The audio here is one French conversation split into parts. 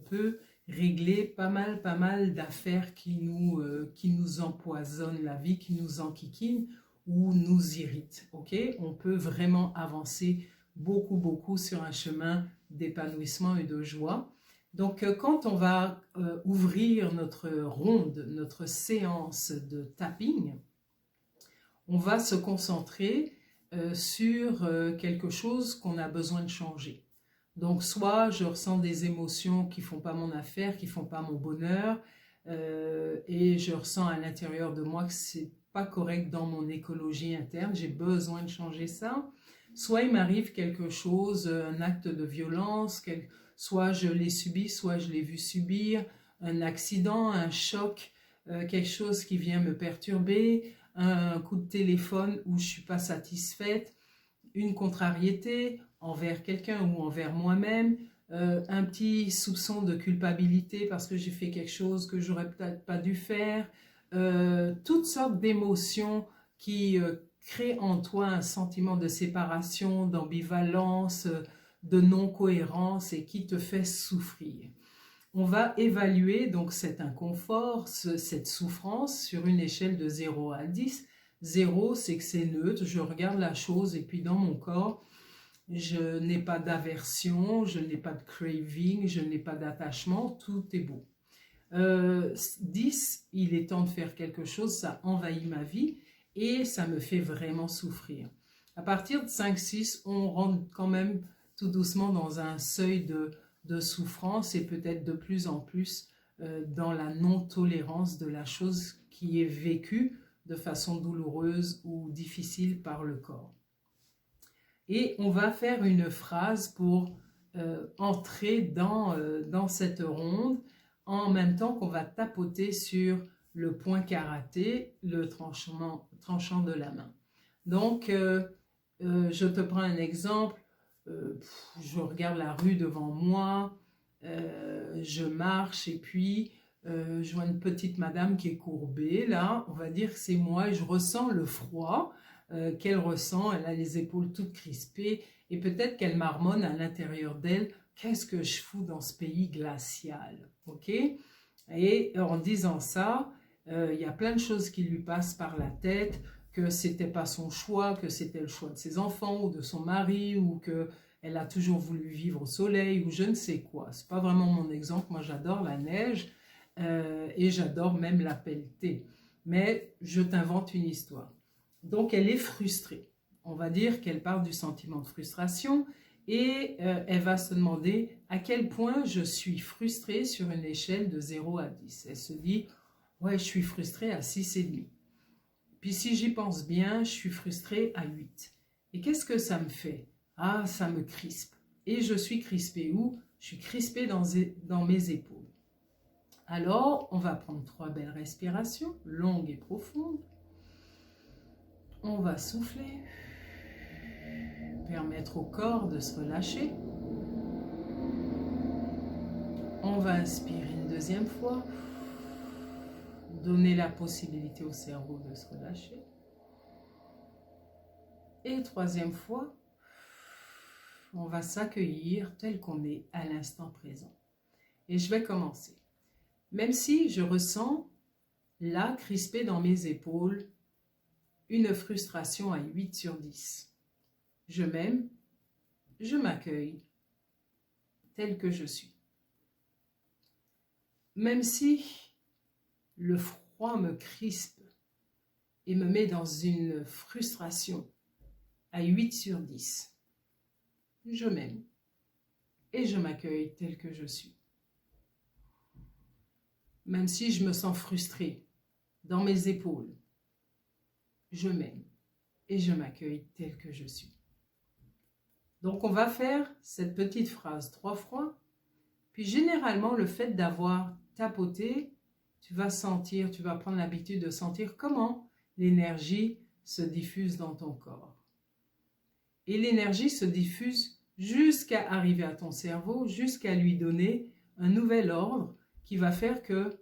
peut régler pas mal d'affaires qui nous empoisonnent la vie, qui nous enquiquinent ou nous irritent. Ok? On peut vraiment avancer beaucoup sur un chemin d'épanouissement et de joie. Donc, quand on va ouvrir notre ronde, notre séance de tapping, on va se concentrer sur quelque chose qu'on a besoin de changer. Donc, soit je ressens des émotions qui ne font pas mon affaire, qui ne font pas mon bonheur, et je ressens à l'intérieur de moi que ce n'est pas correct dans mon écologie interne, j'ai besoin de changer ça. Soit il m'arrive quelque chose, un acte de violence, soit je l'ai subi, soit je l'ai vu subir, un accident, un choc, quelque chose qui vient me perturber, un coup de téléphone où je ne suis pas satisfaite, une contrariété envers quelqu'un ou envers moi-même, un petit soupçon de culpabilité parce que j'ai fait quelque chose que j'aurais peut-être pas dû faire, toutes sortes d'émotions qui créent en toi un sentiment de séparation, d'ambivalence, de non-cohérence et qui te fait souffrir. On va évaluer donc cet inconfort, cette souffrance sur une échelle de 0 à 10. 0, c'est que c'est neutre, je regarde la chose et puis dans mon corps, je n'ai pas d'aversion, je n'ai pas de craving, je n'ai pas d'attachement, tout est beau. 10, il est temps de faire quelque chose, ça envahit ma vie et ça me fait vraiment souffrir. À partir de 5-6, on rentre quand même tout doucement dans un seuil de souffrance et peut-être de plus en plus dans la non-tolérance de la chose qui est vécue de façon douloureuse ou difficile par le corps. Et on va faire une phrase pour entrer dans cette ronde en même temps qu'on va tapoter sur le point karaté, le tranchant de la main. Donc, je te prends un exemple. Je regarde la rue devant moi, je marche et puis je vois une petite madame qui est courbée. Là, on va dire que c'est moi et je ressens le froid qu'elle ressent. Elle a les épaules toutes crispées et peut-être qu'elle marmonne à l'intérieur d'elle. Qu'est-ce que je fous dans ce pays glacial? Ok? Et en disant ça, il y a plein de choses qui lui passent par la tête, que c'était pas son choix, que c'était le choix de ses enfants ou de son mari, ou qu'elle a toujours voulu vivre au soleil, ou je ne sais quoi. C'est pas vraiment mon exemple. Moi, j'adore la neige et j'adore même la pelletée. Mais je t'invente une histoire. Donc, elle est frustrée. On va dire qu'elle part du sentiment de frustration et elle va se demander à quel point je suis frustrée sur une échelle de 0 à 10. Elle se dit, ouais, je suis frustrée à 6,5. Puis si j'y pense bien, je suis frustrée à 8. Et qu'est-ce que ça me fait? Ah, ça me crispe. Et je suis crispée où? Je suis crispée dans mes épaules. Alors, on va prendre 3 belles respirations, longues et profondes. On va souffler, permettre au corps de se relâcher. On va inspirer une deuxième fois, donner la possibilité au cerveau de se relâcher. Et troisième fois, on va s'accueillir tel qu'on est à l'instant présent. Et je vais commencer. Même si je ressens, là, crispé dans mes épaules, une frustration à 8 sur 10. Je m'aime, je m'accueille tel que je suis. Même si le froid me crispe et me met dans une frustration à 8 sur 10, je m'aime et je m'accueille tel que je suis. Même si je me sens frustrée dans mes épaules, je m'aime et je m'accueille tel que je suis. Donc on va faire cette petite phrase 3 fois, puis généralement le fait d'avoir tapoté, tu vas sentir, tu vas prendre l'habitude de sentir comment l'énergie se diffuse dans ton corps. Et l'énergie se diffuse jusqu'à arriver à ton cerveau, jusqu'à lui donner un nouvel ordre qui va faire que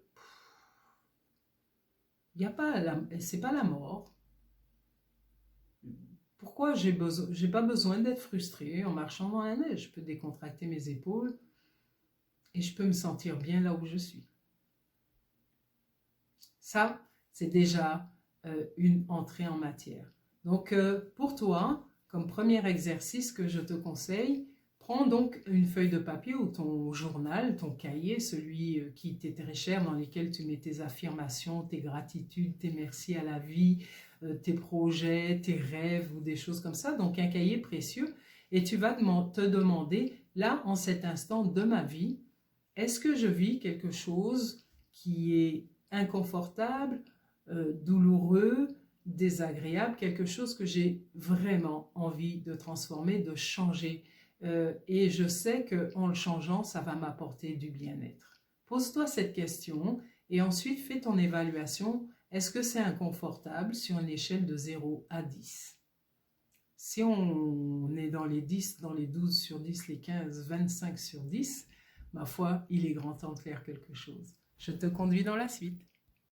c'est pas la mort. Pourquoi j'ai pas besoin d'être frustrée en marchant dans la neige? Je peux décontracter mes épaules et je peux me sentir bien là où je suis. Ça, c'est déjà une entrée en matière. Donc, pour toi, comme premier exercice que je te conseille, prends donc une feuille de papier ou ton journal, ton cahier, celui qui t'est très cher, dans lequel tu mets tes affirmations, tes gratitudes, tes merci à la vie, tes projets, tes rêves ou des choses comme ça. Donc, un cahier précieux. Et tu vas te demander, là, en cet instant de ma vie, est-ce que je vis quelque chose qui est inconfortable, douloureux, désagréable, quelque chose que j'ai vraiment envie de transformer, de changer. Et je sais qu'en le changeant, ça va m'apporter du bien-être. Pose-toi cette question et ensuite fais ton évaluation. Est-ce que c'est inconfortable sur une échelle de 0 à 10? Si on est dans les 10, dans les 12 sur 10, les 15, 25 sur 10, ma foi, il est grand temps de faire quelque chose. Je te conduis dans la suite.